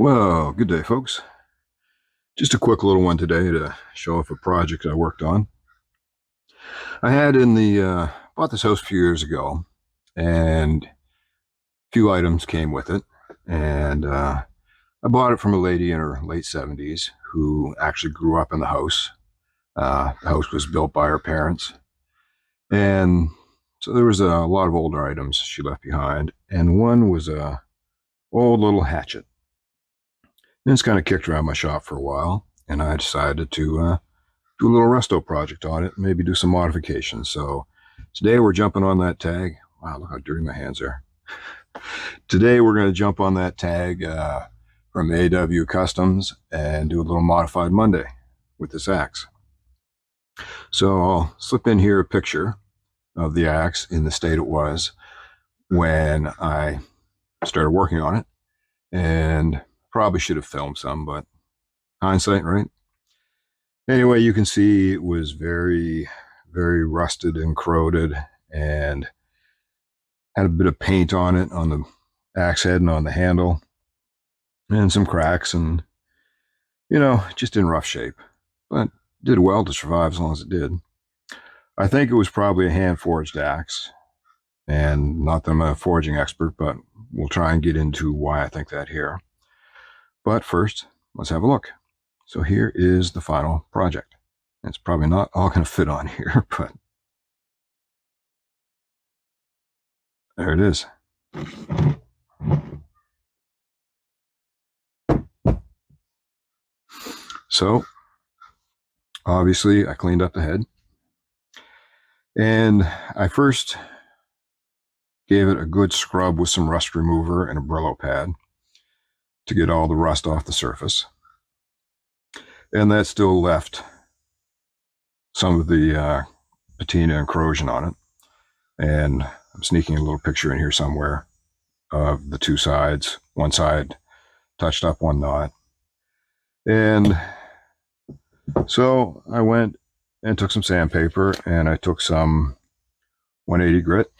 Well, good day, folks. Just a quick little one today to show off a project I worked on. I had bought this house a few years ago, and a few items came with it. And I bought it from a lady in her late 70s who actually grew up in the house. The house was built by her parents. And so there was a lot of older items she left behind. And one was a old little hatchet. And it's kind of kicked around my shop for a while. And I decided to do a little resto project on it, maybe do some modifications. So today we're jumping on that tag. Wow, look how dirty my hands are. Today we're going to jump on that tag from AW Customs and do a little modified Monday with this axe. So I'll slip in here a picture of the axe in the state it was when I started working on it, and probably should have filmed some, but hindsight, right? Anyway, you can see it was very, very rusted and corroded and had a bit of paint on it, on the axe head and on the handle, and some cracks, and, just in rough shape, but did well to survive as long as it did. I think it was probably a hand-forged axe, and not that I'm a forging expert, but we'll try and get into why I think that here. But first, let's have a look. So here is the final project. It's probably not all going to fit on here, but there it is. So obviously I cleaned up the head, and I first gave it a good scrub with some rust remover and a Brillo pad to get all the rust off the surface. And that still left some of the patina and corrosion on it. And I'm sneaking a little picture in here somewhere of the two sides. One side touched up, one not. And so I went and took some sandpaper, and I took some 180 grit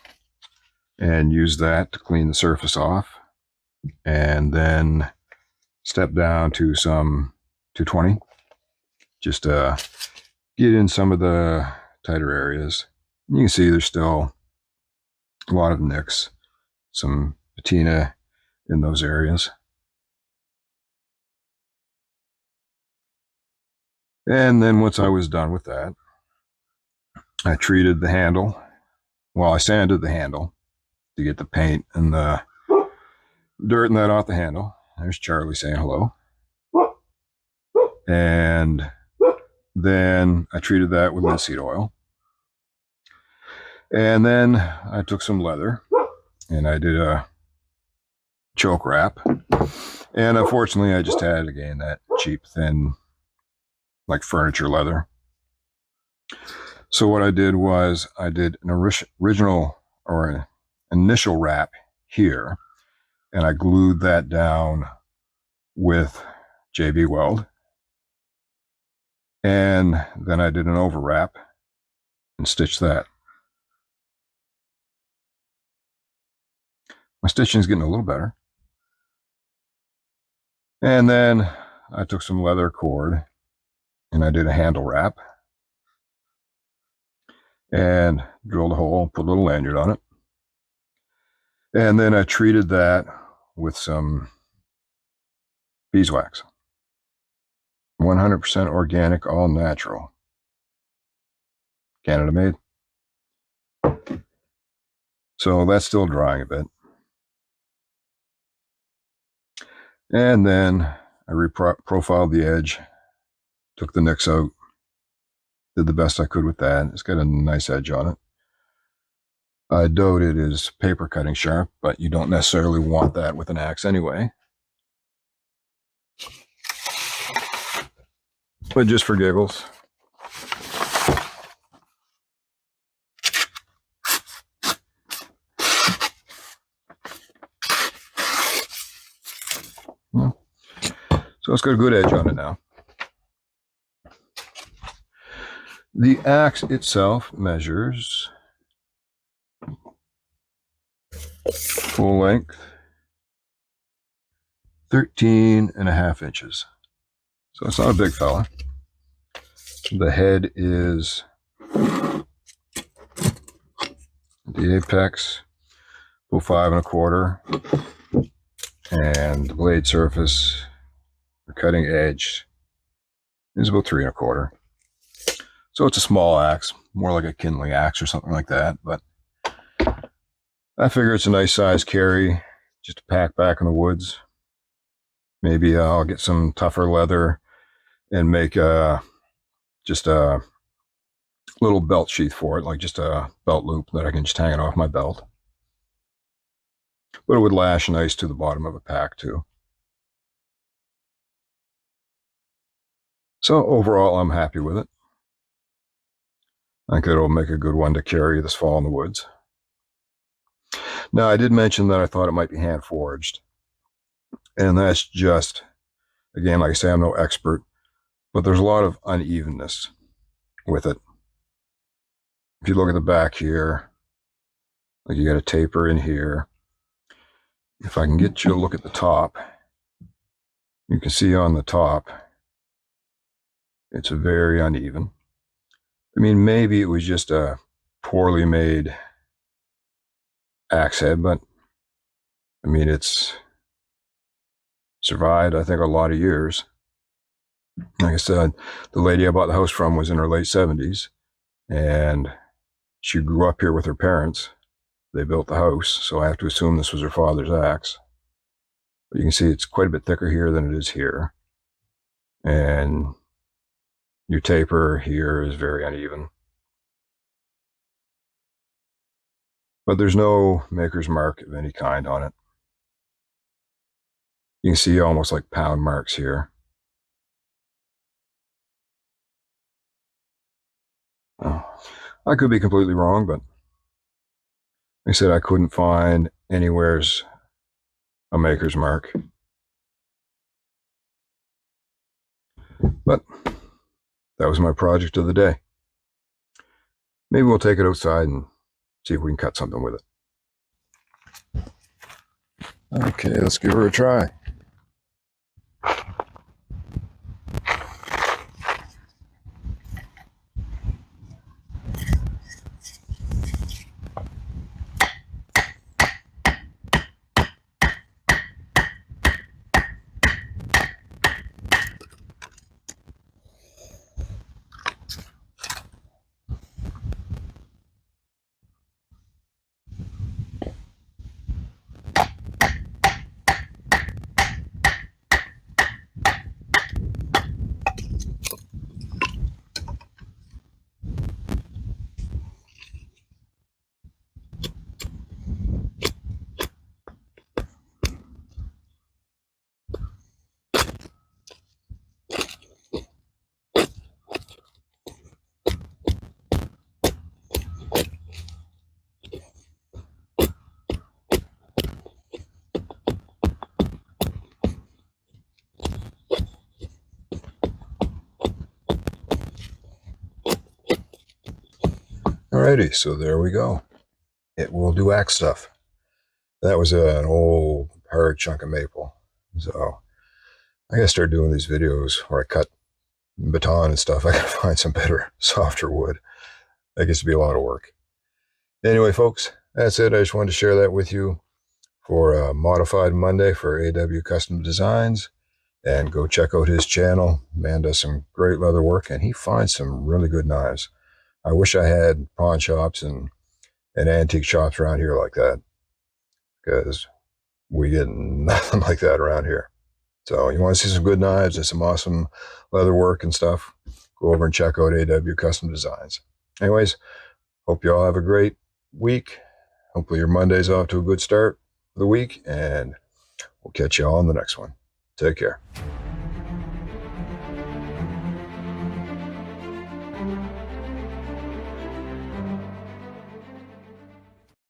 and used that to clean the surface off, and then stepped down to some 220 just to get in some of the tighter areas. You can see there's still a lot of nicks, some patina in those areas. And then once I was done with that, I treated the handle. Well, I sanded the handle to get the paint and the dirt and that off the handle. There's Charlie saying hello. And then I treated that with linseed oil. And then I took some leather and I did a choke wrap. And unfortunately, I just had, again, that cheap, thin, like furniture leather. So what I did was I did an original or an initial wrap here, and I glued that down with JB Weld. And then I did an overwrap and stitched that. My stitching is getting a little better. And then I took some leather cord and I did a handle wrap and drilled a hole, put a little lanyard on it. And then I treated that with some beeswax. 100% organic, all natural. Canada made. So that's still drying a bit. And then I reprofiled the edge, took the nicks out, did the best I could with that. It's got a nice edge on it. I doughed it as paper cutting sharp, but you don't necessarily want that with an axe anyway. But just for giggles. So it's got a good edge on it now. The axe itself measures full length 13.5 inches. So it's not a big fella. The head is the apex, about 5.25, and the blade surface, the cutting edge, is about 3.25. So it's a small axe, more like a kindling axe or something like that, but I figure it's a nice size carry just to pack back in the woods. Maybe I'll get some tougher leather and make just a little belt sheath for it, like just a belt loop that I can just hang it off my belt. But it would lash nice to the bottom of a pack too. So overall, I'm happy with it. I think it'll make a good one to carry this fall in the woods. Now, I did mention that I thought it might be hand forged. And that's just, again, like I say, I'm no expert, but there's a lot of unevenness with it. If you look at the back here, like you got a taper in here. If I can get you to look at the top, you can see on the top, it's very uneven. I mean, maybe it was just a poorly made axe head, but I mean, it's survived, I think, a lot of years. Like I said, the lady I bought the house from was in her late 70s, and she grew up here with her parents. They built the house, so I have to assume this was her father's axe. But you can see it's quite a bit thicker here than it is here. And your taper here is very uneven. But there's no maker's mark of any kind on it. You can see almost like pound marks here. Oh, I could be completely wrong, but like I said, I couldn't find anywhere's a maker's mark. But that was my project of the day. Maybe we'll take it outside and see if we can cut something with it. Okay, let's give her a try. Alrighty, so there we go. It will do axe stuff. That was an old hard chunk of maple. So I gotta start doing these videos where I cut baton and stuff. I gotta find some better, softer wood. That gets to be a lot of work. Anyway, folks, that's it. I just wanted to share that with you for Modified Monday for AW Custom Designs. And go check out his channel. Man does some great leather work, and he finds some really good knives. I wish I had pawn shops and antique shops around here like that, because we get nothing like that around here. So you want to see some good knives and some awesome leather work and stuff, go over and check out AW Custom Designs. Anyways, hope you all have a great week. Hopefully your Monday's off to a good start for the week, and we'll catch you all in the next one. Take care.